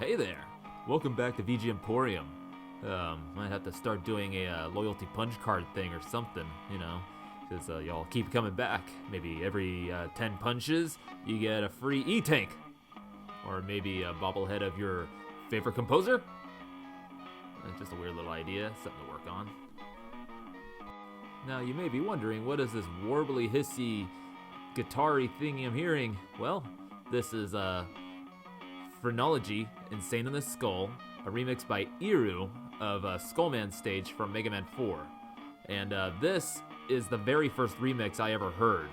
Hey there. Welcome back to VGMporium. Might have to start doing a loyalty punch card thing or something, you know, because y'all keep coming back. Maybe every 10 punches, you get a free E-Tank. Or maybe a bobblehead of your favorite composer. Just a weird little idea, something to work on. Now, you may be wondering, what is this warbly, hissy, guitar-y thing I'm hearing? Well, this is Frenology, Insane in the Skull, a remix by Eriw of Skullmans stage from Megaman 4. And this is the very first remix I ever heard,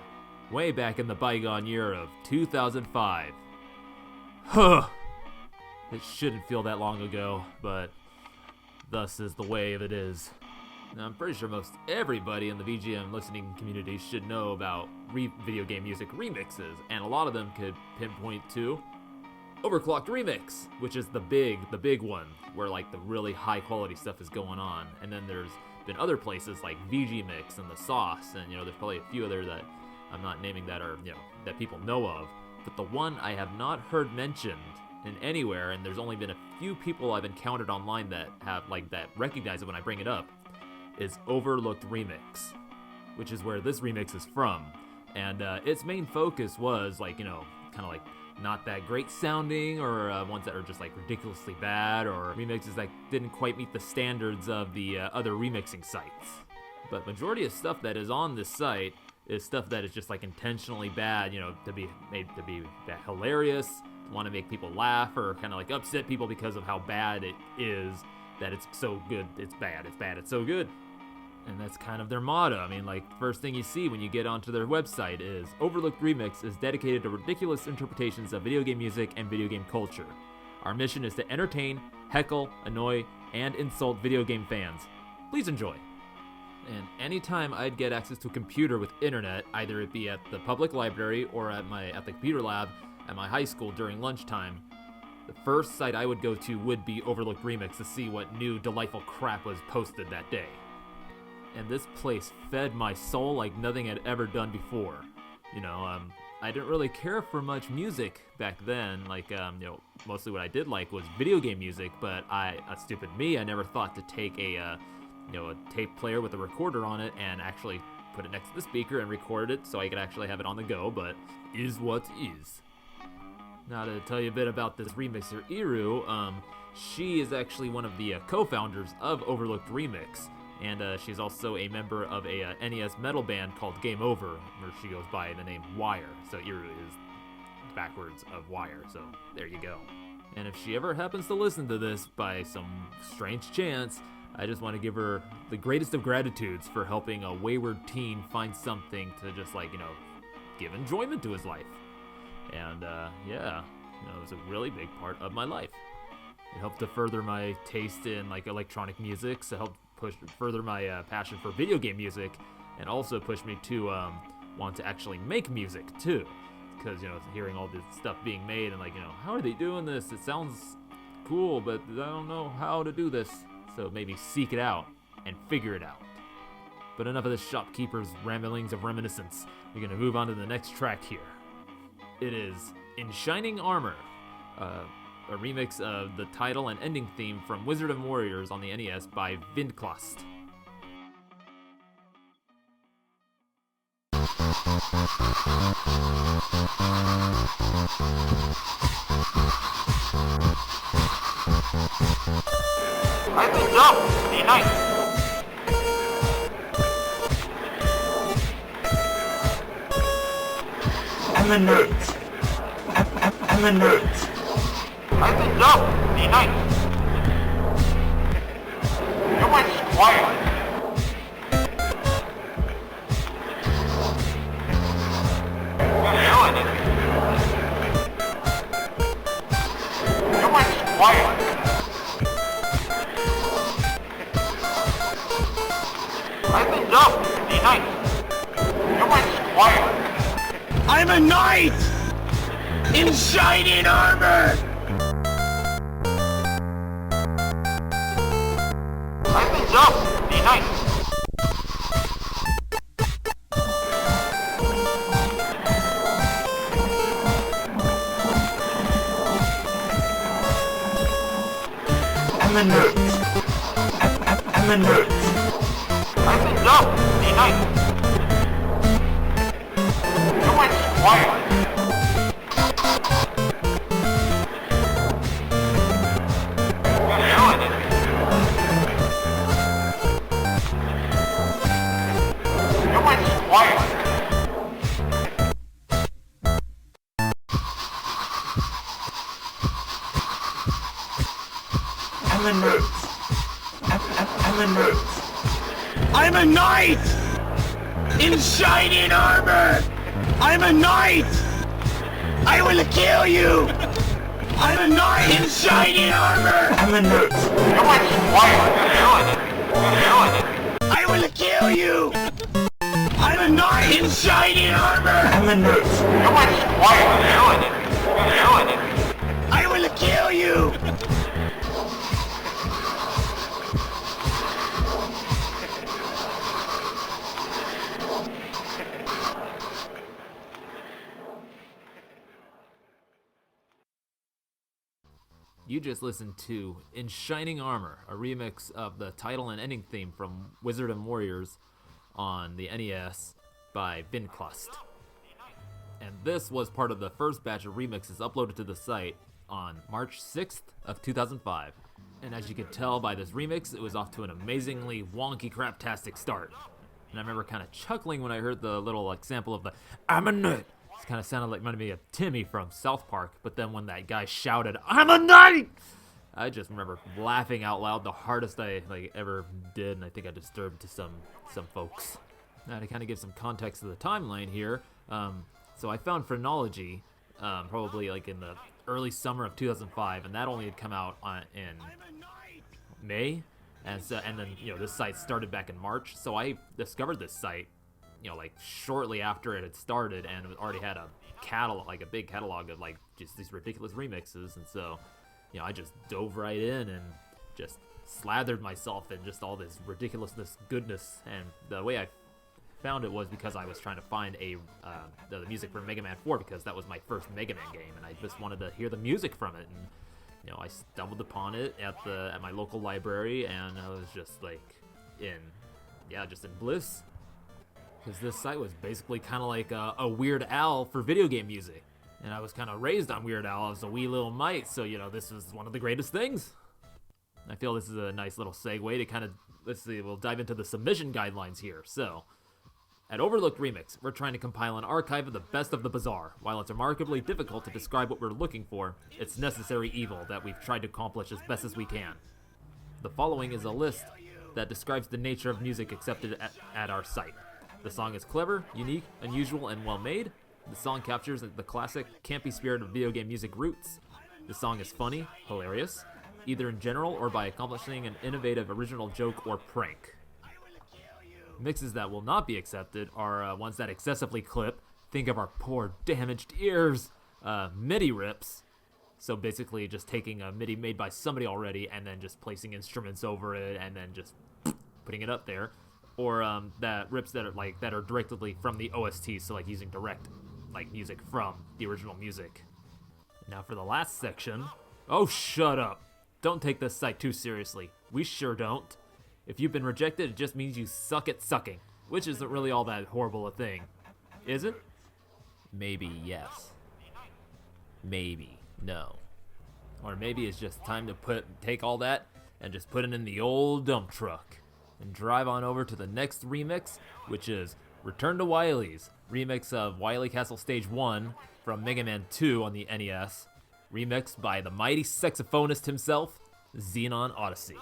way back in the bygone year of 2005. Huh! It shouldn't feel that long ago, but thus is the way it is. Now, I'm pretty sure most everybody in the VGM listening community should know about video game music remixes, and a lot of them could pinpoint to OverClocked Remix, which is the big one, where like the really high quality stuff is going on. And then there's been other places like VGMix and The Sauce, and there's probably a few other that I'm not naming that are, that people know of. But the one I have not heard mentioned in anywhere, and there's only been a few people I've encountered online that have that recognize it when I bring it up, is OverLooked Remix, which is where this remix is from. And its main focus was kind of like not that great sounding, or ones that are just ridiculously bad, or remixes that didn't quite meet the standards of the other remixing sites. But majority of stuff that is on this site is stuff that is just intentionally bad, to be made to be hilarious, want to make people laugh, or kind of upset people because of how bad it is, that it's so good, it's bad, it's so good. And that's kind of their motto. I mean, first thing you see when you get onto their website is, OverLooked Remix is dedicated to ridiculous interpretations of video game music and video game culture. Our mission is to entertain, heckle, annoy, and insult video game fans. Please enjoy. And anytime I'd get access to a computer with internet, either it be at the public library or at the computer lab at my high school during lunchtime, the first site I would go to would be OverLooked Remix to see what new delightful crap was posted that day. And this place fed my soul like nothing had ever done before. I didn't really care for much music back then. Mostly what I did like was video game music, but a stupid me, I never thought to take a tape player with a recorder on it and actually put it next to the speaker and record it so I could actually have it on the go, but is what is. Now, to tell you a bit about this remixer, Eriw, she is actually one of the co-founders of OverLooked Remix. And she's also a member of a NES metal band called Game Over, where she goes by the name Wire. So Eriw is backwards of Wire, so there you go. And if she ever happens to listen to this by some strange chance, I just want to give her the greatest of gratitudes for helping a wayward teen find something to just give enjoyment to his life. And it was a really big part of my life. It helped to further my taste in electronic music, so it helped further my passion for video game music, and also pushed me to want to actually make music too, because hearing all this stuff being made and how are they doing this? It sounds cool, but I don't know how to do this. So maybe seek it out and figure it out. But enough of this shopkeeper's ramblings of reminiscence. We're gonna move on to the next track here. It is In Shining Armor, a remix of the title and ending theme from Wizard and Warriors on the NES by Vindklast. I will jump behind. I'm a nerd. I'm a nerd. I will jump behind. You're my squire. You're showing it. You're my squire. I will jump behind. You're my squire. I'm a knight in shining armor. I will jump behind. Eminence. Eminence. I said no. Be nice. You went quiet. You're doing it. You went quiet. Eminence. Eminence. I'm a knight! In shining armor! I'm a knight! I will kill you! I'm a knight in shining armor! Eminence! You went quiet! You're doing it! You're doing it! I will kill you! I'm a knight in shining armor! Eminence! You went quiet! You're doing it! You're doing it! I will kill you! You just listened to In Shining Armor, a remix of the title and ending theme from Wizard and Warriors on the NES by Vindklast. And this was part of the first batch of remixes uploaded to the site on March 6th of 2005. And as you could tell by this remix, it was off to an amazingly wonky craptastic start. And I remember kind of chuckling when I heard the little sample of the "I'm a nut." It kind of sounded like reminded me of Timmy from South Park, but then when that guy shouted, "I'm a knight!" I just remember laughing out loud, the hardest I ever did, and I think I disturbed to some folks. Now to kind of give some context to the timeline here, so I found Frenology probably in the early summer of 2005, and that only had come out in May, and then this site started back in March. So I discovered this site shortly after it had started, and it already had a catalog, a big catalog of just these ridiculous remixes. And so I just dove right in and just slathered myself in just all this ridiculousness goodness. And the way I found it was because I was trying to find the music for Megaman 4, because that was my first Megaman game, and I just wanted to hear the music from it. And I stumbled upon it at my local library, and I was just in bliss. Because this site was basically kind of like a Weird Al for video game music. And I was kind of raised on Weird Al as a wee little mite, so, this was one of the greatest things. I feel this is a nice little segue to kind of, we'll dive into the submission guidelines here. So, at OverLooked Remix, we're trying to compile an archive of the best of the bizarre. While it's remarkably difficult to describe what we're looking for, it's necessary evil that we've tried to accomplish as best as we can. The following is a list that describes the nature of music accepted at our site. The song is clever, unique, unusual, and well-made. The song captures the classic, campy spirit of video game music roots. The song is funny, hilarious, either in general or by accomplishing an innovative original joke or prank. Mixes that will not be accepted are ones that excessively clip, think of our poor damaged ears, MIDI rips, so basically just taking a MIDI made by somebody already and then just placing instruments over it and then just putting it up there. Or that rips that are directly from the OST, so using direct music from the original music. Now for the last section, oh shut up! Don't take this site too seriously. We sure don't. If you've been rejected, it just means you suck at sucking, which isn't really all that horrible a thing, is it? Maybe yes. Maybe no. Or maybe it's just time to take all that and just put it in the old dump truck and drive on over to the next remix, which is Return to Wilys, remix of Wily Castle Stage 1 from Megaman 2 on the NES, remixed by the mighty saxophonist himself, Xenon Odyssey.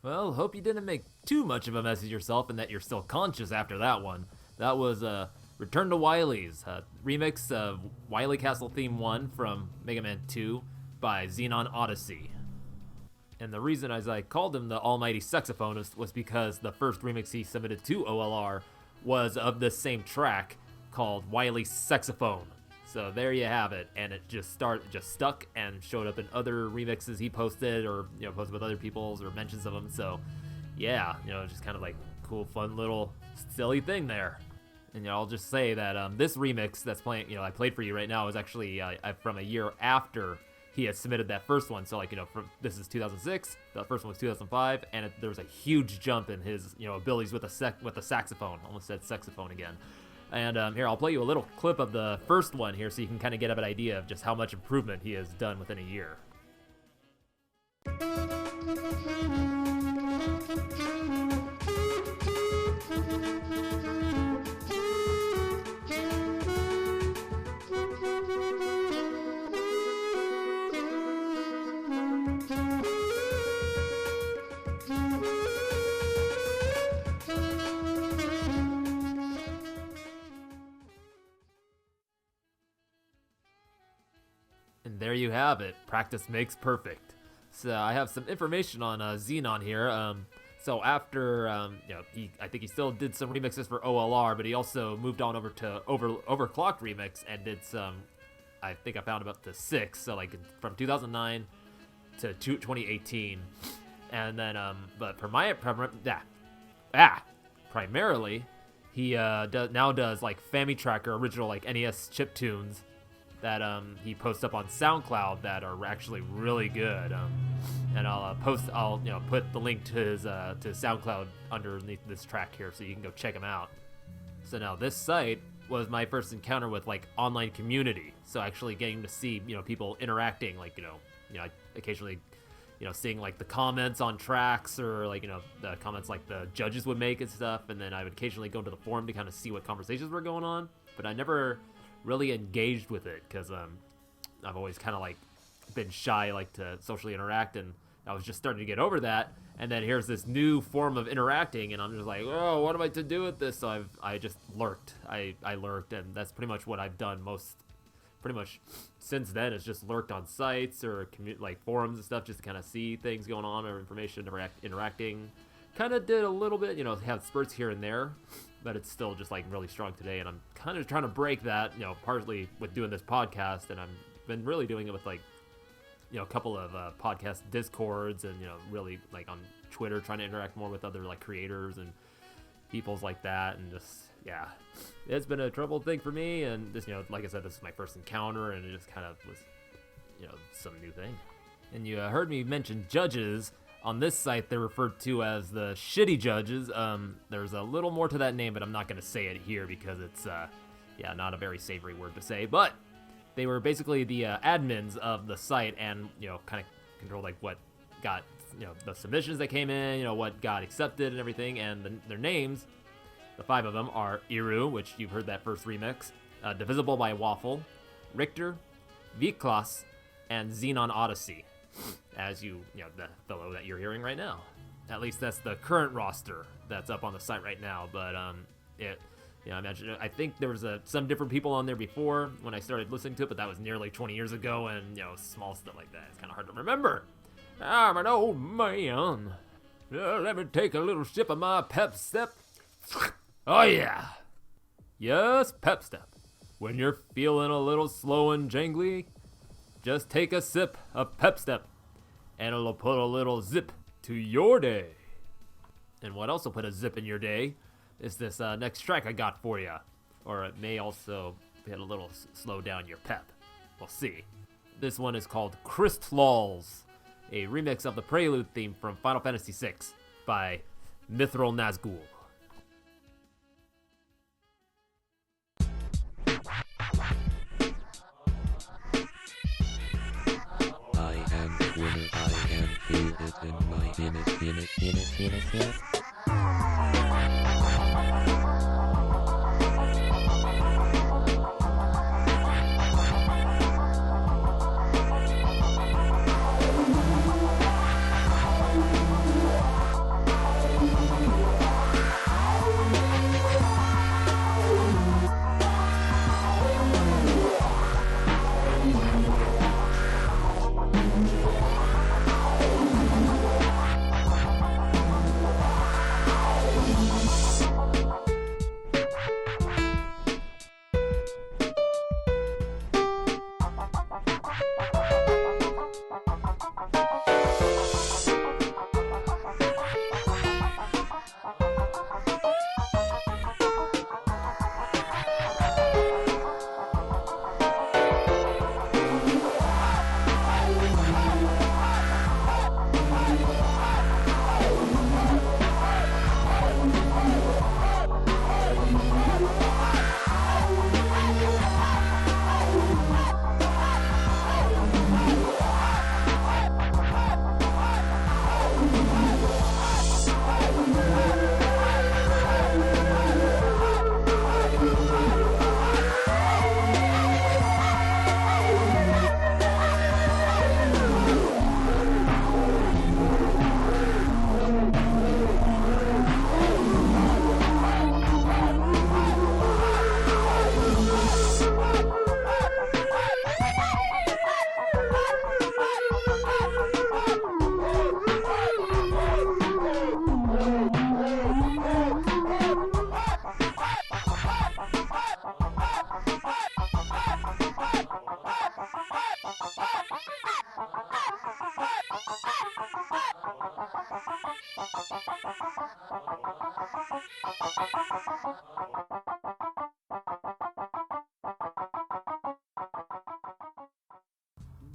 Well, hope you didn't make too much of a mess of yourself and that you're still conscious after that one. That was Return to Wilys, remix of Wily Castle Theme 1 from Mega Man 2 by Xenon Odyssey. And the reason as I called him the almighty saxophonist was because the first remix he submitted to OLR was of the same track called Wily Saxophone. So there you have it, and it just stuck and showed up in other remixes he posted, or posted with other people's or mentions of them. So yeah, just kind of like cool, fun little silly thing there. And I'll just say that this remix that's playing, I played for you right now is actually from a year after he had submitted that first one. So this is 2006, the first one was 2005, and there was a huge jump in his abilities with the saxophone. Almost said saxophone again. And here, I'll play you a little clip of the first one here so you can kind of get an idea of just how much improvement he has done within a year. And there you have it. Practice makes perfect. So I have some information on Xenon here. So after, I think he still did some remixes for OLR, but he also moved on over to OverClocked remix and did some, I think I found about the 6, so from 2009 to 2018. And then, but for primarily, he now does Family Tracker original NES chip tunes that he posts up on SoundCloud that are actually really good. And I'll put the link to his to SoundCloud underneath this track here so you can go check him out. So now this site was my first encounter with online community. So actually getting to see people interacting, occasionally seeing the comments on tracks or the comments the judges would make and stuff, and then I would occasionally go into the forum to kind of see what conversations were going on, but I never really engaged with it because I've always kind of been shy to socially interact, and I was just starting to get over that. And then here's this new form of interacting, and I'm just oh, what am I to do with this? So I just lurked. I lurked, and that's pretty much what I've done pretty much since then, is just lurked on sites or forums and stuff just to kind of see things going on or information, interacting. Kind of did a little bit, have spurts here and there, but it's still just really strong today, and I'm kind of trying to break that, partly with doing this podcast, and I've been really doing it with a couple of podcast discords, and really on Twitter trying to interact more with other creators and peoples like that, and just it's been a troubled thing for me, and this like I said, this is my first encounter, and it just kind of was some new thing. And you heard me mention judges. On this site, they're referred to as the shitty judges. There's a little more to that name, but I'm not going to say it here because it's, not a very savory word to say. But they were basically the admins of the site, and kind of controlled what got, the submissions that came in, what got accepted and everything. And their names, the 5 of them, are Eriw, which you've heard that first remix, Divisible by Waffle, Richter, Vindklast, and Xenon Odyssey. As the fellow that you're hearing right now. At least that's the current roster that's up on the site right now. But I think there was some different people on there before when I started listening to it, but that was nearly 20 years ago, and small stuff like that, it's kind of hard to remember. I'm an old man. Let me take a little sip of my pep step. Oh yeah. Yes, pep step. When you're feeling a little slow and jangly, just take a sip of Pep Step, and it'll put a little zip to your day. And what also put a zip in your day is this next track I got for you. Or it may also hit a little slow down your pep. We'll see. This one is called Crystlolz, a remix of the Prelude theme from Final Fantasy VI by Mythril Nazgul. Feel it in my penis.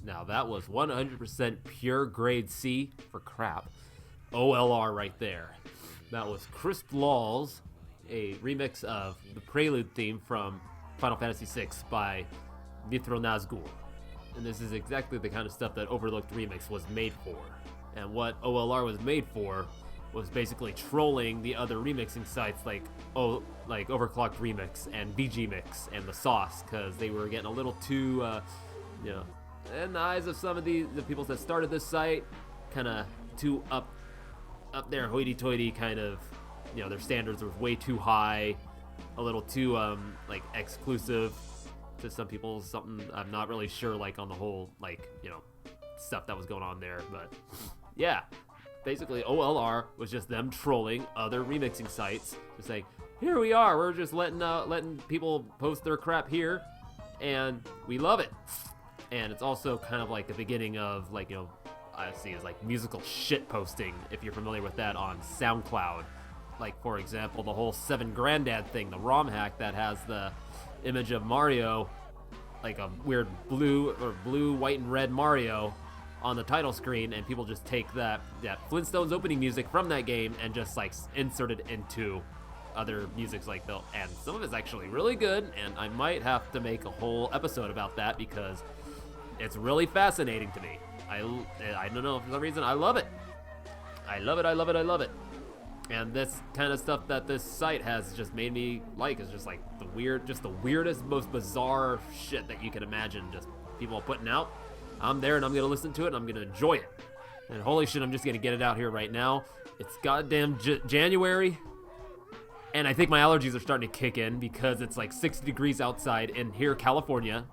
Now that was 100% pure grade C for crap. OLR right there. That was Crystlolz, a remix of the Prelude theme from Final Fantasy VI by Mythril Nazgul. And this is exactly the kind of stuff that OverLooked Remix was made for. And what OLR was made for was basically trolling the other remixing sites like OverClocked Remix and VGMix and The Sauce, because they were getting a little too, in the eyes of some of the people that started this site, kind of too up there hoity-toity kind of, their standards were way too high, a little too exclusive to some people, something I'm not really sure on the whole stuff that was going on there. But yeah, basically OLR was just them trolling other remixing sites, just saying, here we are, we're just letting people post their crap here and we love it. And it's also kind of like the beginning of I see is musical shit posting, if you're familiar with that on SoundCloud. For example, the whole 7 Grandad thing, the ROM hack that has the image of Mario, a weird blue, white, and red Mario on the title screen, and people just take that Flintstones opening music from that game and just insert it into other musics and some of it's actually really good, and I might have to make a whole episode about that because it's really fascinating to me. I don't know, for some reason I love it. I love it. And this kind of stuff that this site has just made me is just the weirdest, most bizarre shit that you can imagine. Just people putting out. I'm there and I'm gonna listen to it and I'm gonna enjoy it. And holy shit, I'm just gonna get it out here right now. It's goddamn January, and I think my allergies are starting to kick in because it's 60 degrees outside in here, California.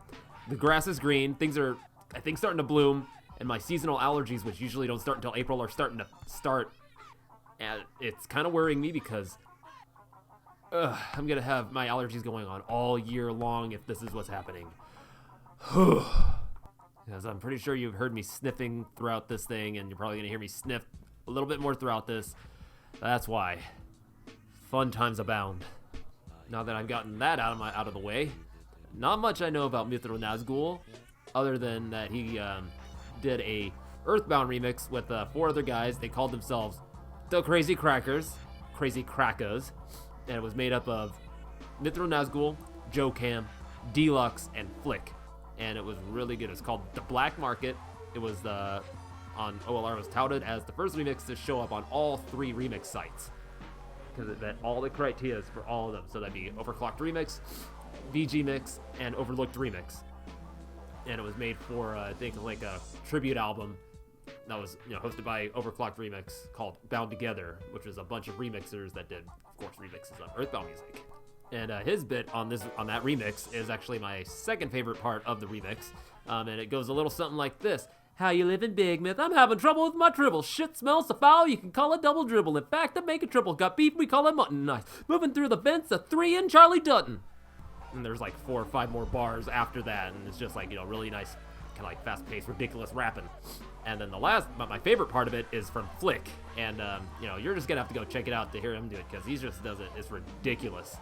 The grass is green. Things are, I think, starting to bloom, and my seasonal allergies, which usually don't start until April, are starting to start. And it's kind of worrying me because I'm gonna have my allergies going on all year long if this is what's happening. Because I'm pretty sure you've heard me sniffing throughout this thing, and you're probably gonna hear me sniff a little bit more throughout this. That's why. Fun times abound. Now that I've gotten that out of the way, not much I know about Mythril Nazgul, other than that he did a Earthbound remix with 4 other guys. They called themselves the Crazy Crackers, and it was made up of Mythril Nazgul, Joe Cam, Deluxe, and Flick, and it was really good. It's called The Black Market. It was on OLR was touted as the first remix to show up on all 3 remix sites, because it met all the criteria for all of them. So that'd be OverClocked Remix, VGMix, and OverLooked Remix. And it was made for, I think, a tribute album that was, hosted by OverClocked Remix called Bound Together, which was a bunch of remixers that did, of course, remixes of Earthbound music. And his bit on that remix is actually my second favorite part of the remix, and it goes a little something like this. How you living, Big Myth? I'm having trouble with my dribble. Shit smells so foul, you can call it double dribble. In fact, I make a triple. Got beef, we call it mutton. Nice. Moving through the vents, a 3 in Charlie Dutton. And there's 4 or 5 more bars after that, and it's just really nice, kind of fast-paced, ridiculous rapping. And then but my favorite part of it is from Flick, and you're just gonna have to go check it out to hear him do it, because he just does it. It's ridiculous.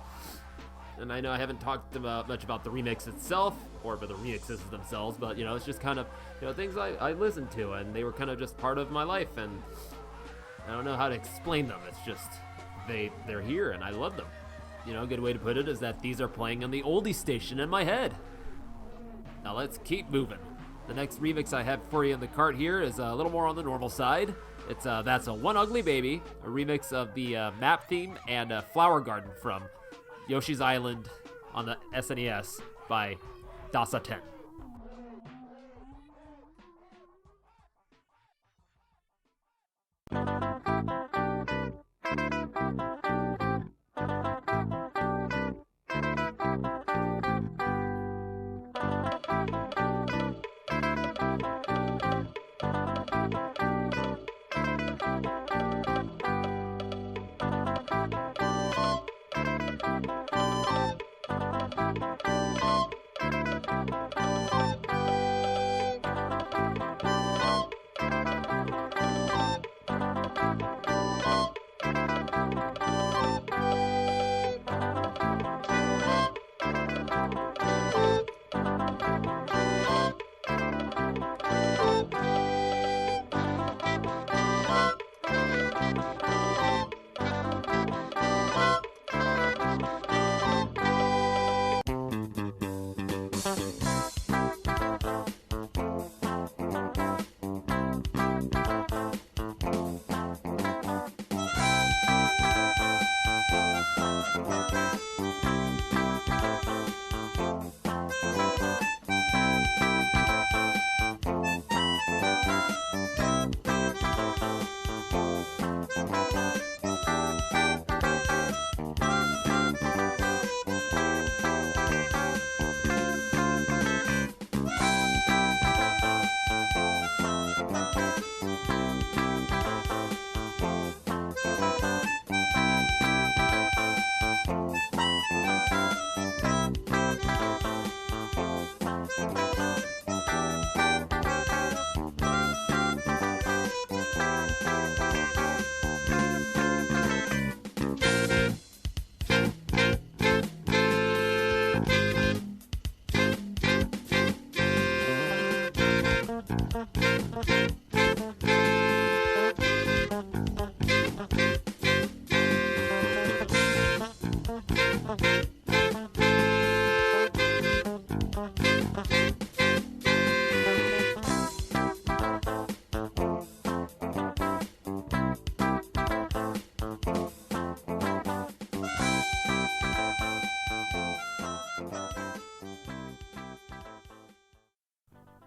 And I know I haven't talked much about the remix itself, or about the remixes themselves, but it's just kind of things I listened to, and they were kind of just part of my life, and I don't know how to explain them. It's just they're here, and I love them. A good way to put it is that these are playing on the oldie station in my head. Now let's keep moving. The next remix I have for you in the cart here is a little more on the normal side. It's That's a One Ugly Baby, a remix of the map theme and Flower Garden from Yoshi's Island on the SNES by Dasaten.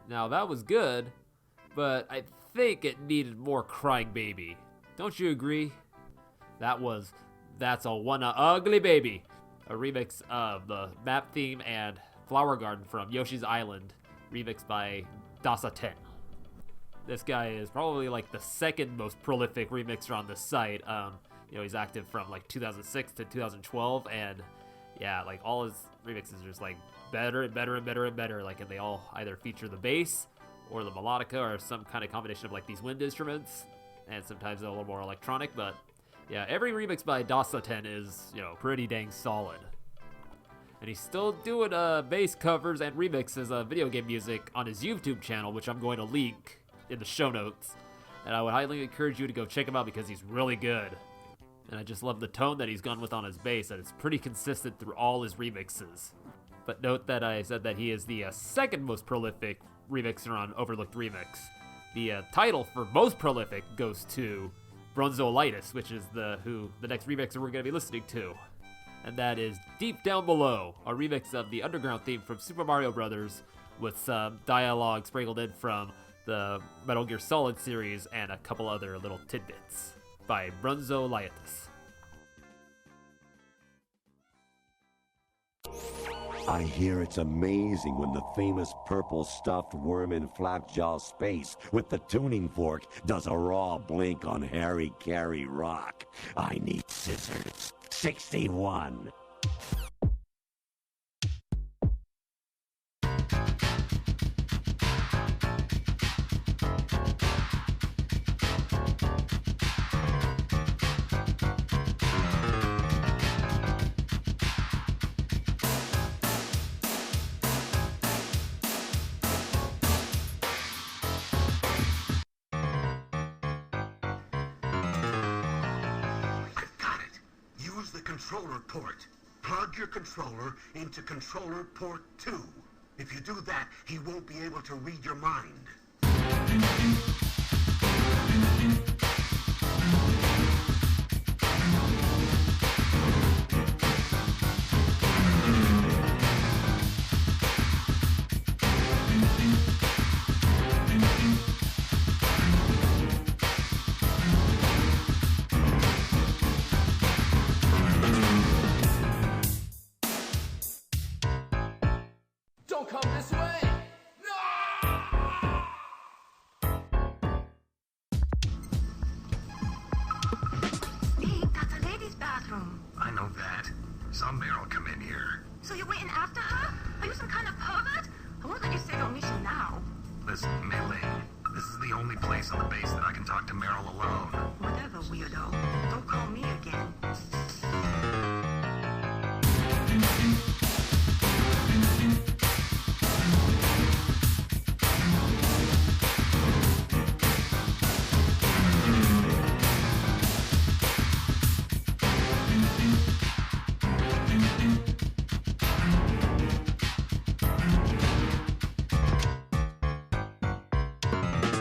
Now that was good, but I think it needed more crying baby. Don't you agree? That's a ugly baby, a remix of the map theme and flower garden from Yoshi's Island, remixed by Dasaten. This guy is probably like the second most prolific remixer on the site. He's active from like 2006 to 2012, and yeah, like all his remixes are just like better and better and better and better. Like, and they all either feature the bass or the melodica or some kind of combination of like these wind instruments, and sometimes a little more electronic. But yeah, every remix by Dasaten is, pretty dang solid. And he's still doing bass covers and remixes of video game music on his YouTube channel, which I'm going to link in the show notes. And I would highly encourage you to go check him out because he's really good. And I just love the tone that he's gone with on his bass, and it's pretty consistent through all his remixes. But note that I said that he is the second most prolific remixer on OverLooked Remix. The title for most prolific goes to Brunzolaitis, which is the next remixer we're going to be listening to. And that is Deep Down Below, a remix of the underground theme from Super Mario Bros. With some dialogue sprinkled in from the Metal Gear Solid series and a couple other little tidbits by Brunzolaitis. I hear it's amazing when the famous purple stuffed worm in Flapjaw Space with the tuning fork does a raw blink on Harry Carey Rock. I need scissors. 61. Controller port. Plug your controller into controller port 2. If you do that, he won't be able to read your mind.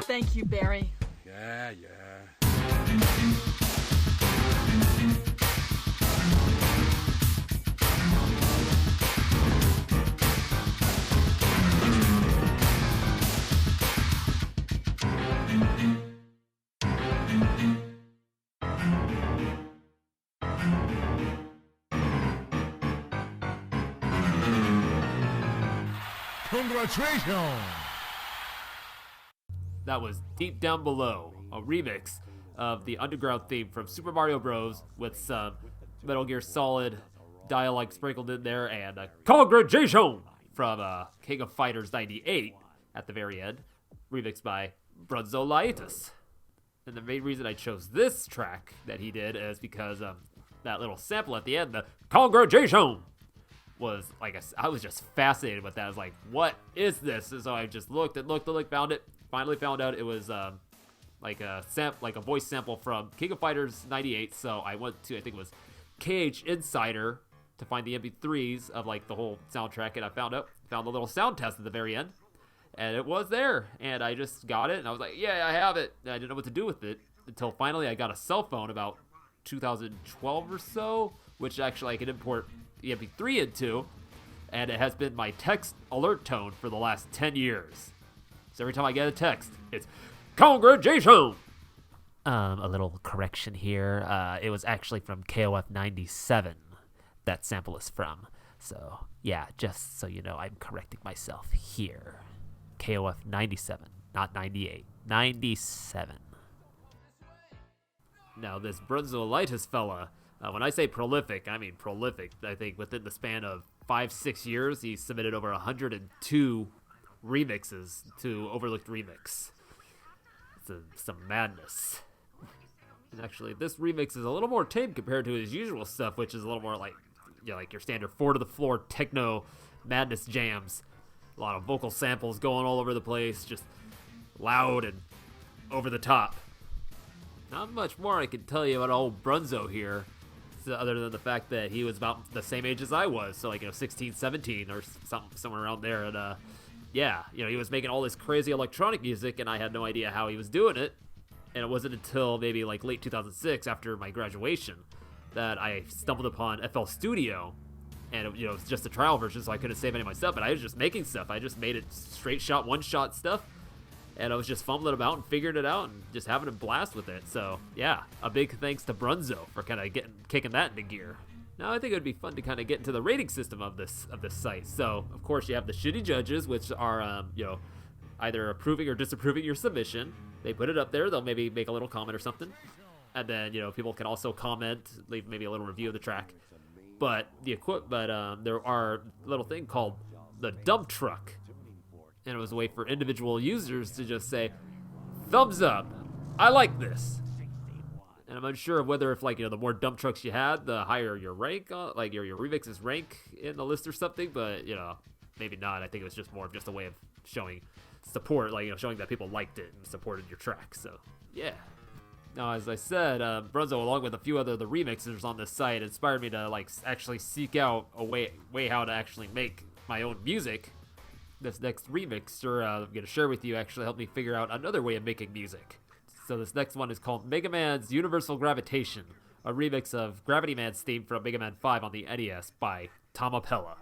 Thank you, Barry. Yeah. Congratulations! That was Deep Down Below, a remix of the underground theme from Super Mario Bros. With some Metal Gear Solid dialogue sprinkled in there, and a congratulations from King of Fighters 98 at the very end, remixed by Brunzolaitis. And the main reason I chose this track that he did is because that little sample at the end, the congratulations, was like I was just fascinated with that. I was like, what is this? And so I just looked, found it, finally found out it was like a voice sample from King of Fighters 98. So I went to, I think it was KH Insider, to find the MP3s of like the whole soundtrack, and I found a little sound test at the very end, and it was there, and I just got it, and I was like, yeah, I have it. And I didn't know what to do with it until finally I got a cell phone about 2012 or so, which actually I could import the MP3 into, and it has been my text alert tone for the last 10 years. So every time I get a text, it's congratulations. A little correction here. It was actually from KOF 97. That sample is from. So, yeah, just so you know, I'm correcting myself here. KOF 97, not 98. 97. Now, this Brunzolaitis fella, when I say prolific, I mean prolific. I think within the span of 5-6 years, he submitted over 102 remixes to OverLooked Remix. It's some madness. And actually, this remix is a little more tame compared to his usual stuff, which is a little more like, like your standard 4-to-the-floor techno madness jams. A lot of vocal samples going all over the place, just loud and over the top. Not much more I can tell you about old Brunzo here, other than the fact that he was about the same age as I was, so 16, 17 or somewhere around there. And yeah, he was making all this crazy electronic music, and I had no idea how he was doing it. And it wasn't until maybe late 2006, after my graduation, that I stumbled upon FL Studio, and it was just a trial version, so I couldn't save any of my stuff, but I was just making stuff. I just made it straight shot, one shot stuff, and I was just fumbling about and figuring it out and just having a blast with it. So yeah, a big thanks to Brunzo for kind of kicking that into gear. Now I think it would be fun to kind of get into the rating system of this site. So of course you have the shitty judges, which are either approving or disapproving your submission. They put it up there. They'll maybe make a little comment or something. And then, people can also comment, leave maybe a little review of the track. But there are a little thing called the dump truck. And it was a way for individual users to just say, thumbs up, I like this. And I'm unsure of whether if the more dump trucks you had, the higher your rank, your remixes rank in the list or something. But, maybe not. I think it was just more of just a way of showing support, showing that people liked it and supported your track. So, yeah. Now, as I said, Brunzo, along with a few other the remixers on this site, inspired me to actually seek out a way how to actually make my own music. This next remixer I'm going to share with you actually helped me figure out another way of making music. So this next one is called Megaman's Universal Gravitation, a remix of Gravity Man's theme from Mega Man 5 on the NES by Tomapella.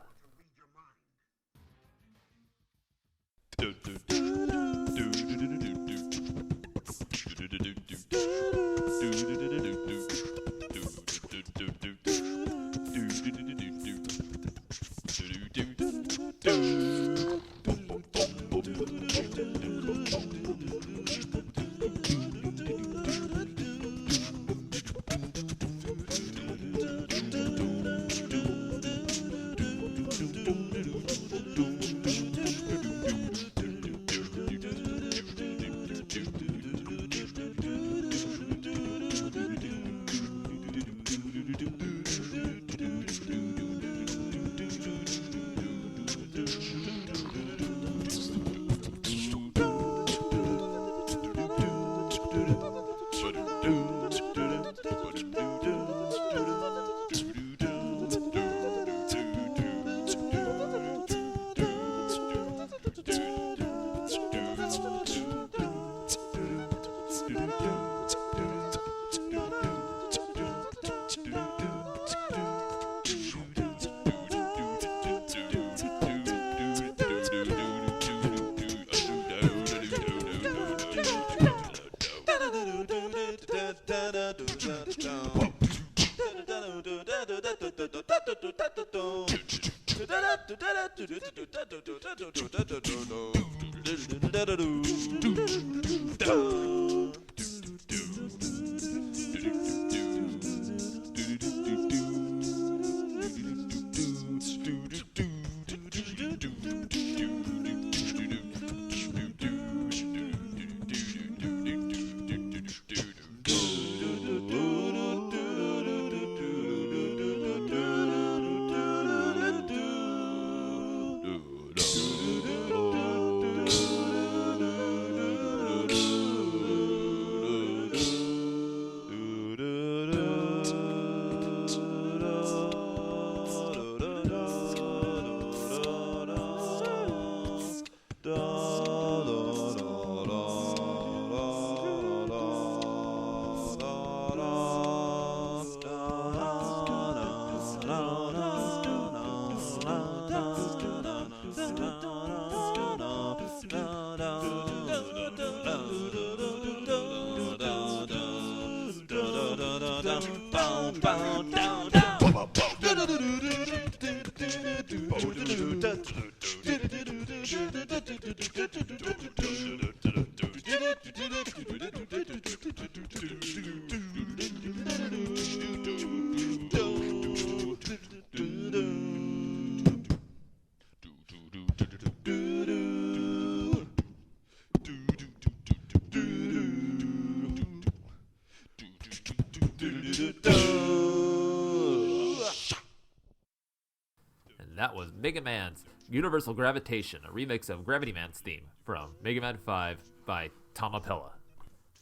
And that was Megaman's Universal Gravitation, a remix of Gravity Man's theme from Mega Man 5 by Tomapella.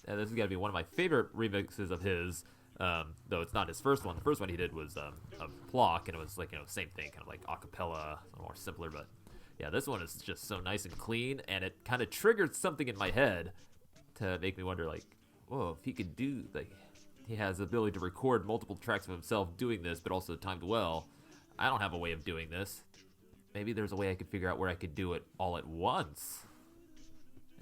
And this is going to be one of my favorite remixes of his, though it's not his first one. The first one he did was a block, and it was like, same thing, kind of like a cappella, more simpler. But yeah, this one is just so nice and clean, and it kind of triggered something in my head to make me wonder, like, whoa, if he could do, like, he has the ability to record multiple tracks of himself doing this, but also timed well. I don't have a way of doing this. Maybe there's a way I could figure out where I could do it all at once.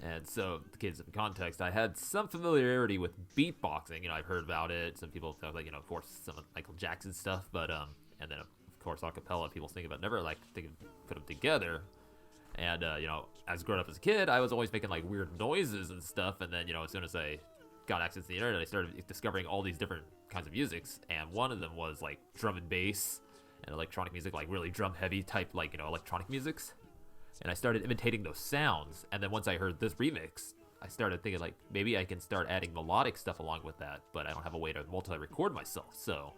And so, to give some context, I had some familiarity with beatboxing. I've heard about it. Some people talk like, of course, some of Michael Jackson stuff, but and then of course acapella. People think about never put them together. And as growing up as a kid, I was always making like weird noises and stuff. And then as soon as I got access to the internet, I started discovering all these different kinds of musics. And one of them was like drum and bass and electronic music, like really drum heavy type, like electronic musics. And I started imitating those sounds. And then once I heard this remix, I started thinking like maybe I can start adding melodic stuff along with that, but I don't have a way to multi-record myself. So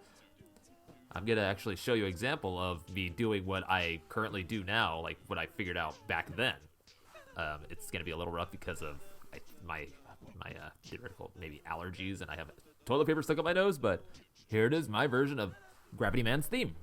I'm gonna actually show you an example of me doing what I currently do now, like what I figured out back then. It's gonna be a little rough because of my theoretical maybe allergies, and I have toilet paper stuck up my nose. But here it is, my version of Gravity Man's theme.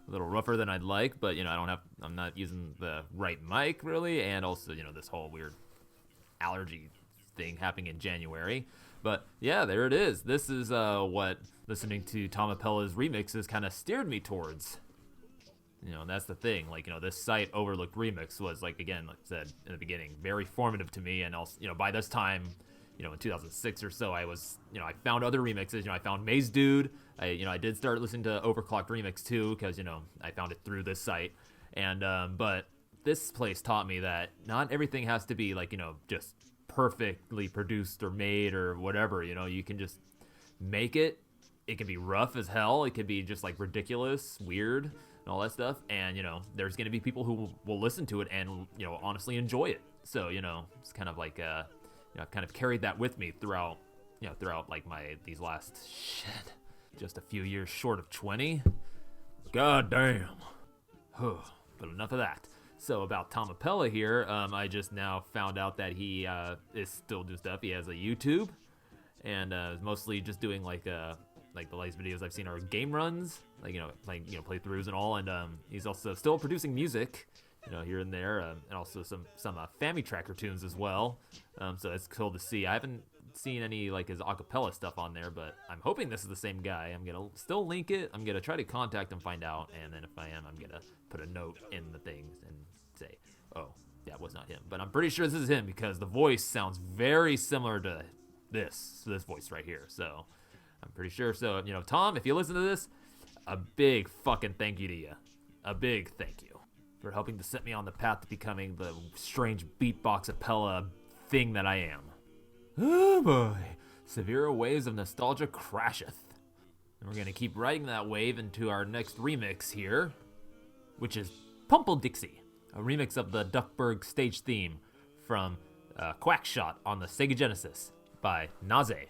A little rougher than I'd like, but I'm not using the right mic really, and also this whole weird allergy thing happening in January. But yeah, there it is. This is what listening to Tomapella's remixes kind of steered me towards. And that's the thing. Like, this site OverLooked Remix was, like, again, like I said in the beginning, very formative to me. And also, by this time, in 2006 or so, I was, I found other remixes. I found Maze Dude. I did start listening to OverClocked Remix too, because, I found it through this site. And, but this place taught me that not everything has to be, like, just perfectly produced or made or whatever. You can just make it. It can be rough as hell. It can be just, like, ridiculous, weird, and all that stuff. And, there's going to be people who will listen to it and, honestly enjoy it. So, it's kind of like, I've kind of carried that with me throughout like these last, just a few years short of 20. God damn. But enough of that. So about Tomapella here, I just now found out that he is still doing stuff. He has a YouTube, and is mostly just doing like the latest videos I've seen are game runs, like playing playthroughs and all. And he's also still producing music, here and there, and also some Family Tracker tunes as well. So that's cool to see. I haven't seen any like his acapella stuff on there, but I'm hoping this is the same guy. I'm gonna still link it. I'm gonna try to contact him, find out, and then if I am, I'm gonna put a note in the things and say, oh, that was not him. But I'm pretty sure this is him because the voice sounds very similar to this voice right here. So I'm pretty sure. So Tom, if you listen to this, a big fucking thank you to you. A big thank you for helping to set me on the path to becoming the strange beatbox-apella thing that I am. Oh boy, severe waves of nostalgia crasheth. And we're gonna keep riding that wave into our next remix here, which is Pumpledixie, a remix of the Duckburg stage theme from Quackshot on the Sega Genesis by Nazgul.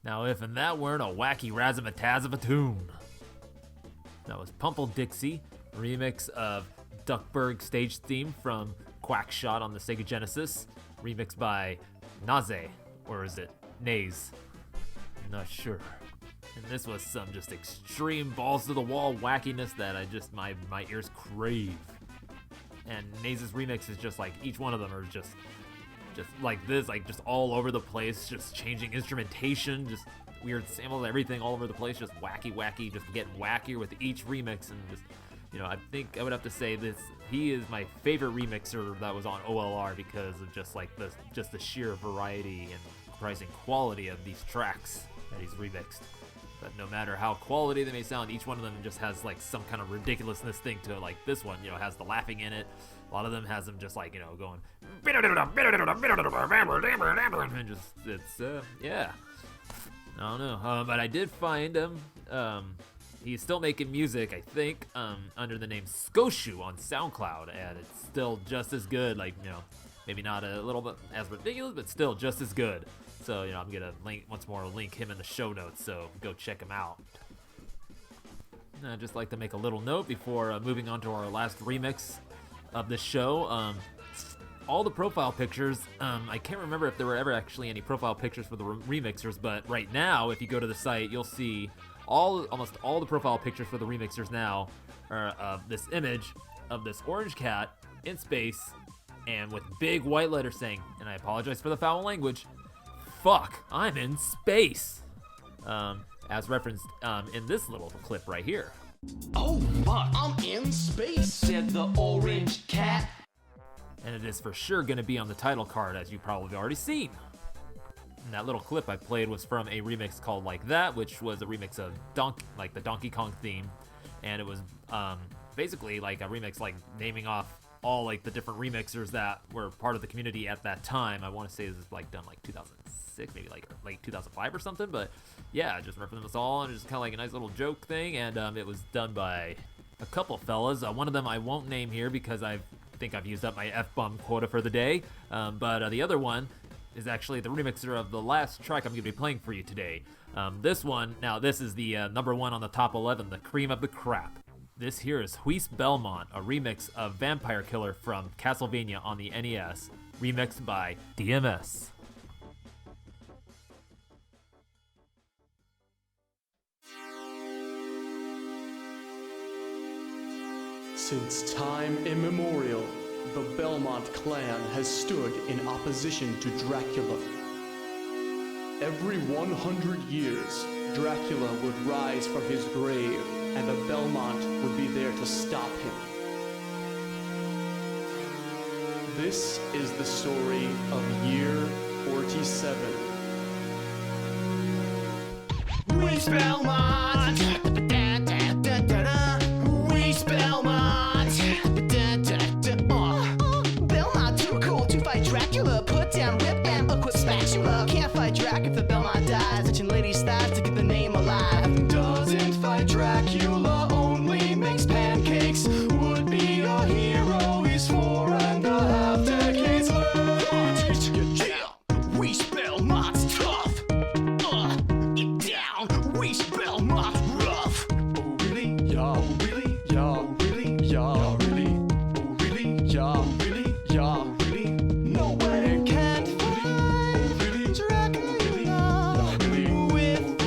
Now, if and that weren't a wacky razzmatazz of a tune. That was Pumpledixie, a remix of Duckburg stage theme from Quackshot on the Sega Genesis, remixed by Nazgul, or is it Naze? I'm not sure. And this was some just extreme balls to the wall wackiness that I just, my ears crave. And Naze's remix is just like, each one of them are just like this, like just all over the place, just changing instrumentation, just weird samples, everything all over the place, just wacky, just getting wackier with each remix. And just, you know, I think I would have to say this, he is my favorite remixer that was on OLR because of just like the sheer variety and surprising quality of these tracks that he's remixed. But no matter how quality they may sound, each one of them just has like some kind of ridiculousness thing to it. Like this one, you know, has the laughing in it. A lot of them has them just like, you know, going and just, it's, yeah. I don't know, but I did find him, he's still making music, I think, under the name Skoshu on SoundCloud, and it's still just as good, like, you know, maybe not a little bit as ridiculous, but still just as good. So, you know, I'm gonna link him in the show notes, so go check him out. I'd just like to make a little note before moving on to our last remix of the show. all the profile pictures, I can't remember if there were ever actually any profile pictures for the remixers, but right now, if you go to the site, you'll see almost all the profile pictures for the remixers now are of this image of this orange cat in space and with big white letters saying, and I apologize for the foul language, "Fuck, I'm in space," as referenced in this little clip right here. Oh fuck, I'm in space, said the orange cat. And it is for sure going to be on the title card, as you've probably already seen. And that little clip I played was from a remix called Like That, which was a remix of the Donkey Kong theme. And it was basically like a remix, like naming off all like the different remixers that were part of the community at that time. I want to say this is like done like 2006, maybe like 2005 or something. But yeah, just referencing us all, and it's kind of like a nice little joke thing. And it was done by a couple fellas. One of them I won't name here because I think I've used up my F-bomb quota for the day. But the other one is actually the remixer of the last track I'm going to be playing for you today. This one, now this is the number one on the top 11, the cream of the crap. This here is Huis Belmont, a remix of Vampire Killer from Castlevania on the NES, remixed by DMS. Since time immemorial, the Belmont clan has stood in opposition to Dracula. Every 100 years, Dracula would rise from his grave, and the Belmont would be there to stop him. This is the story of year 47. Huis Belmont! Huis Belmont! Belmont too cool to fight Dracula. Put down whip and equip spatula. Can't fight Drac if the Belmont dies. Touching ladies' thighs to keep the name alive. Doesn't fight Dracula, only makes pancakes. Would be a hero, he's 4.5 decades left. Huis Belmont's tough. Get down. Huis Belmont rough. Oh really? Yeah. Oh really? Yeah. Oh really? Yeah. Oh really? Oh really? Yeah. Oh really? Yeah. Oh really? No one can fight Dracula with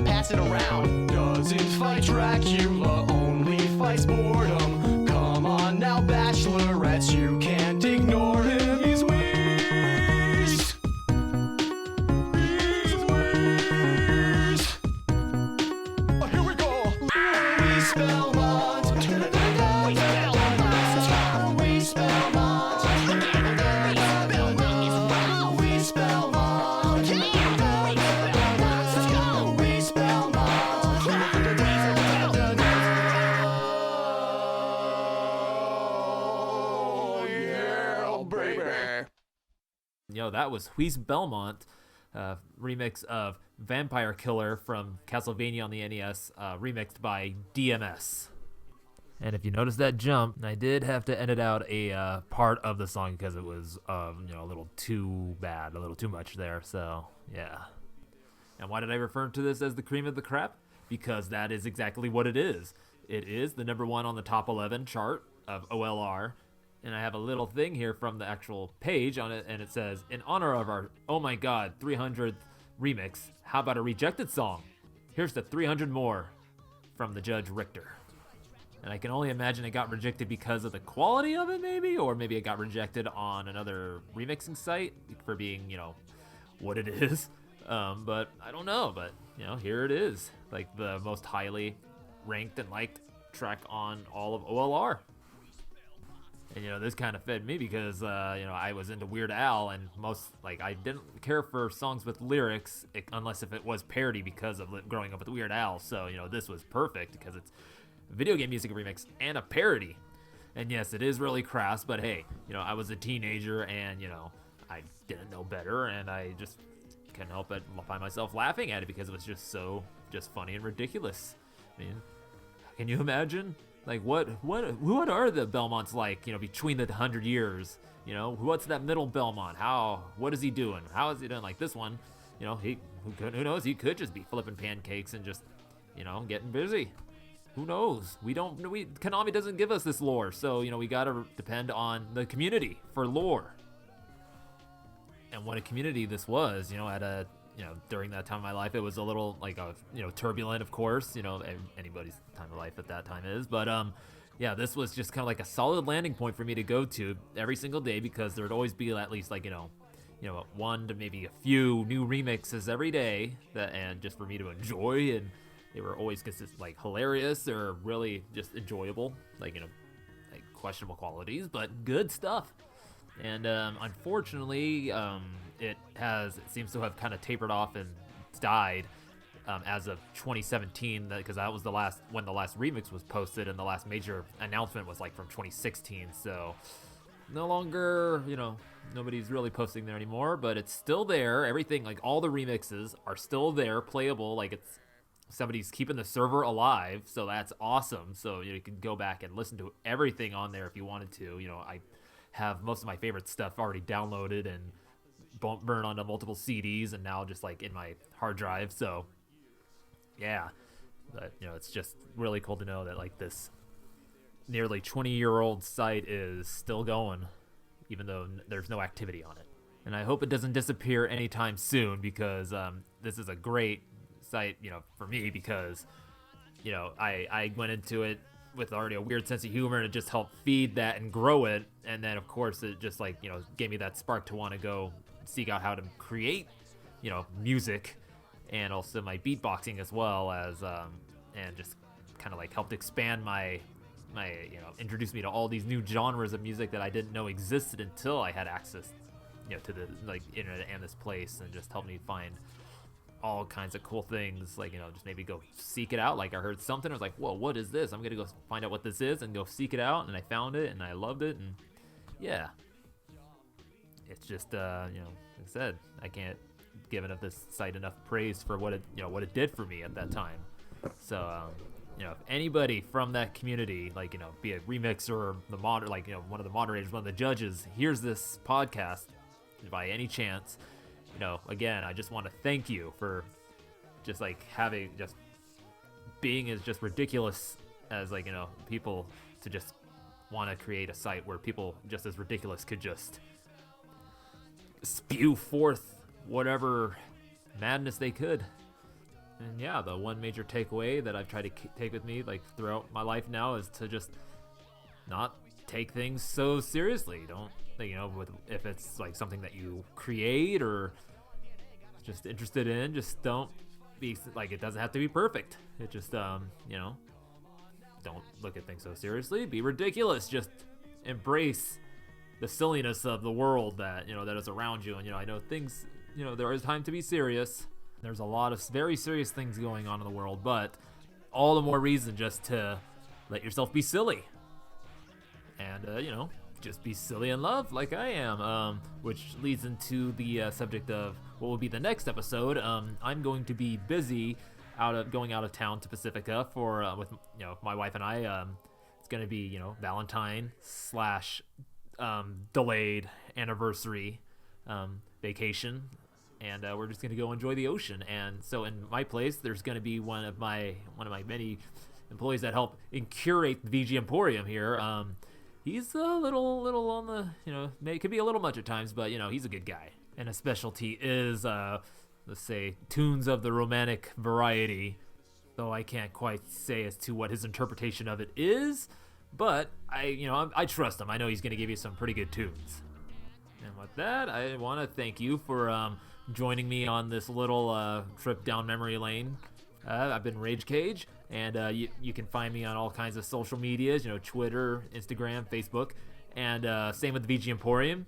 pass it around. Doesn't fight Dracula, only fights boredom. Come on now, bachelorettes, you can't ignore him. He's Whis. He's Whis. Oh, here we go. Whis Belmont. Whis Belmont. Whis Belmont. Whis Belmont. Yo, that was Huis Belmont, remix of Vampire Killer from Castlevania on the NES, remixed by DMS. And if you notice that jump, I did have to edit out a part of the song because it was a little too bad, a little too much there, so yeah. And why did I refer to this as the cream of the crap? Because that is exactly what it is. It is the number one on the top 11 chart of OLR. And I have a little thing here from the actual page on it, and it says, in honor of our, oh my god, 300th remix, how about a rejected song? Here's the 300 more from the Judge Richter. And I can only imagine it got rejected because of the quality of it, maybe, or maybe it got rejected on another remixing site for being, what it is. But I don't know, but, here it is. Like the most highly ranked and liked track on all of OLR. And, this kind of fed me because, I was into Weird Al, and I didn't care for songs with lyrics unless if it was parody because of growing up with Weird Al. So, this was perfect because it's a video game music remix and a parody. And yes, it is really crass, but hey, I was a teenager and, I didn't know better, and I just couldn't help but find myself laughing at it because it was just so funny and ridiculous. I mean, can you imagine? Like, what are the Belmonts like, between the 100 years? What's that middle Belmont? What is he doing? How is he doing? Like this one, who knows? He could just be flipping pancakes and just, getting busy. Who knows? Konami doesn't give us this lore, so, we gotta depend on the community for lore. And what a community this was, during that time of my life. It was a little turbulent, of course, anybody's time of life at that time is, but this was just kind of like a solid landing point for me to go to every single day, because there'd always be at least one to maybe a few new remixes every day and just for me to enjoy, and they were always hilarious or really just enjoyable, questionable qualities, but good stuff. And unfortunately, it seems to have kind of tapered off and died as of 2017, because that was when the last remix was posted, and the last major announcement was from 2016. So no longer, nobody's really posting there anymore, but it's still there. Everything, all the remixes are still there, playable. Somebody's keeping the server alive, so that's awesome. So you can go back and listen to everything on there if you wanted to. I have most of my favorite stuff already downloaded and burn onto multiple CDs, and now just in my hard drive. So yeah, but it's just really cool to know that this nearly 20-year-old site is still going, even though there's no activity on it. And I hope it doesn't disappear anytime soon, because this is a great site, for me, because I went into it with already a weird sense of humor, and it just helped feed that and grow it. And then of course it just gave me that spark to want to go seek out how to create music, and also my beatboxing as well as and just kind of helped expand my introduce me to all these new genres of music that I didn't know existed until I had access to the internet and this place, and just helped me find all kinds of cool things, just maybe go seek it out. I heard something, I was like, whoa, what is this? I'm gonna go find out what this is and go seek it out, and I found it and I loved it. And yeah, it's just like I said, I can't give this site enough praise for what it did for me at that time. So if anybody from that community, be it Remix or the one of the moderators, one of the judges, hears this podcast by any chance, again, I just want to thank you for just having being as just ridiculous as people to just want to create a site where people just as ridiculous could just spew forth whatever madness they could. And yeah, the one major takeaway that I've tried to take with me throughout my life now is to just not take things so seriously. Don't if it's something that you create or just interested in, just don't be it doesn't have to be perfect. It just don't look at things so seriously. Be ridiculous. Just embrace the silliness of the world that that is around you. And I know things, there is time to be serious. There's a lot of very serious things going on in the world, but all the more reason just to let yourself be silly. And just be silly in love like I am, which leads into the subject of what will be the next episode. I'm going to be busy going out of town to Pacifica for with my wife and I. It's going to be Valentine / delayed anniversary vacation, and we're just going to go enjoy the ocean. And so in my place, there's going to be one of my many employees that help curate the VGMporium here. He's a little on the, it could be a little much at times, but, he's a good guy. And a specialty is, let's say, tunes of the romantic variety, though I can't quite say as to what his interpretation of it is, but I trust him. I know he's going to give you some pretty good tunes. And with that, I want to thank you for joining me on this little trip down memory lane. I've been Rage Cage, and you can find me on all kinds of social medias, Twitter, Instagram, Facebook, And same with VGMporium.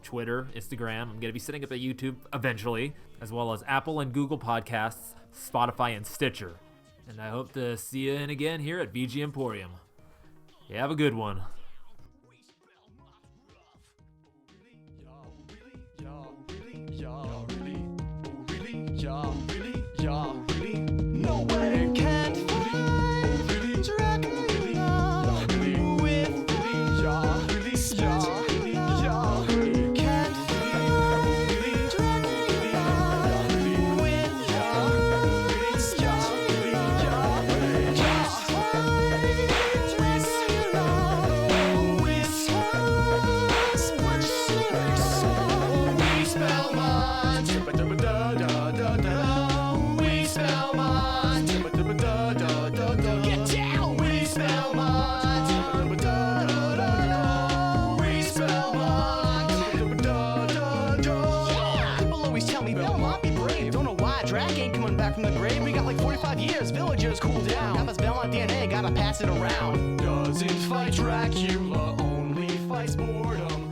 Twitter, Instagram. I'm going to be setting up a YouTube eventually, as well as Apple and Google Podcasts, Spotify, and Stitcher. And I hope to see you in again here at VGMporium. You have a good one. Nowhere can find Dracula with can't find Dracula with from the grave, we got like 45 years, villagers cool down. Got this Belmont DNA, gotta pass it around. Doesn't fight Dracula, only fights boredom.